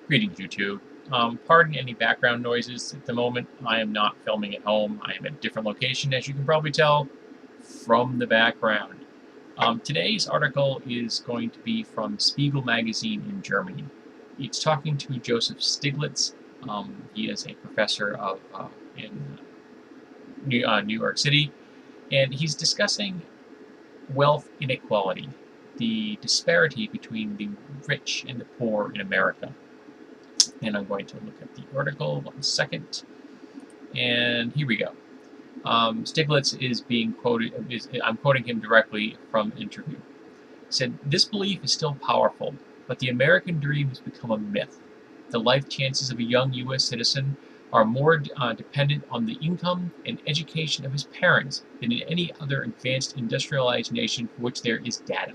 Greetings, YouTube. Pardon any background noises at the moment. I am not filming at home. I am at a different location, as you can probably tell from the background. Today's article is going to be from Spiegel magazine in Germany. It's talking to Joseph Stiglitz. He is a professor in New York City, and he's discussing wealth inequality, the disparity between the rich and the poor in America. And I'm going to look at the article 1 second. And here we go. Stiglitz is being quoted. I'm quoting him directly from an interview. He said, "This belief is still powerful, but the American dream has become a myth. The life chances of a young U.S. citizen are more dependent on the income and education of his parents than in any other advanced industrialized nation for which there is data.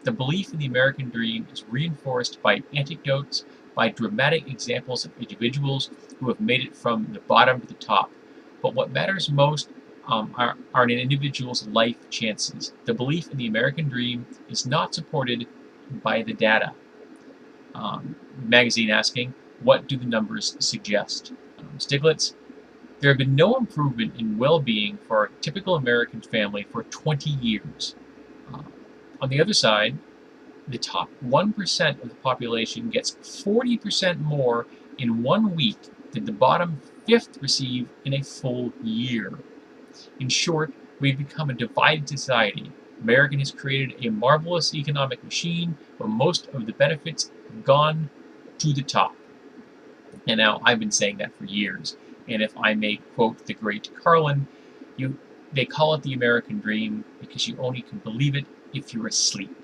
The belief in the American dream is reinforced by anecdotes, by dramatic examples of individuals who have made it from the bottom to the top. But what matters most are an individual's life chances. The belief in the American dream is not supported by the data." Magazine asking, what do the numbers suggest? Stiglitz, "There have been no improvement in well-being for a typical American family for 20 years. On the other side, the top 1% of the population gets 40% more in 1 week than the bottom fifth receive in a full year. In short, we've become a divided society. America has created a marvelous economic machine, but most of the benefits have gone to the top." And now, I've been saying that for years, and if I may quote the great Carlin, they call it the American dream because you only can believe it if you're asleep.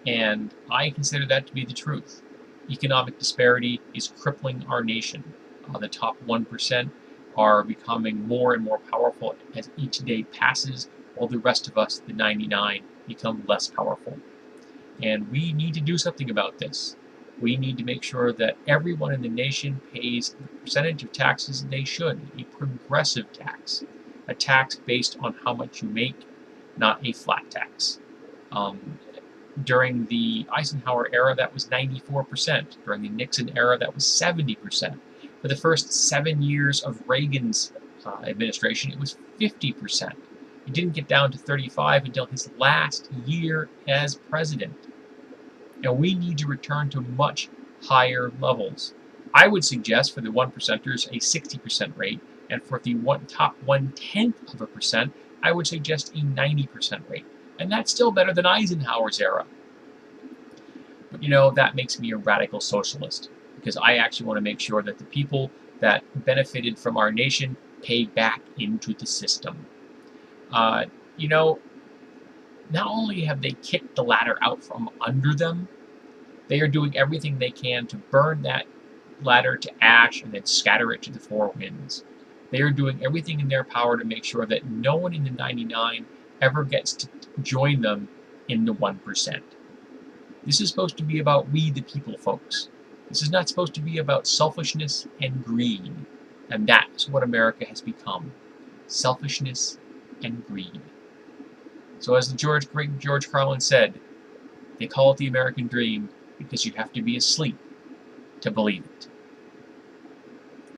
And I consider that to be the truth. Economic disparity is crippling our nation. The top 1% are becoming more and more powerful as each day passes, while the rest of us, the 99, become less powerful. And we need to do something about this. We need to make sure that everyone in the nation pays the percentage of taxes they should, a progressive tax, a tax based on how much you make, not a flat tax. During the Eisenhower era, that was 94%. During the Nixon era, that was 70%. For the first 7 years of Reagan's administration, it was 50%. It didn't get down to 35 until his last year as president. Now, we need to return to much higher levels. I would suggest for the 1%ers a 60% rate, and for the top 1/10%, I would suggest a 90% rate. And that's still better than Eisenhower's era. But that makes me a radical socialist, because I actually want to make sure that the people that benefited from our nation pay back into the system. Not only have they kicked the ladder out from under them, they are doing everything they can to burn that ladder to ash and then scatter it to the four winds. They are doing everything in their power to make sure that no one in the 99 ever gets to join them in the 1%. This is supposed to be about we the people, folks. This is not supposed to be about selfishness and greed. And that is what America has become. Selfishness and greed. So as the great George Carlin said, they call it the American dream because you have to be asleep to believe it.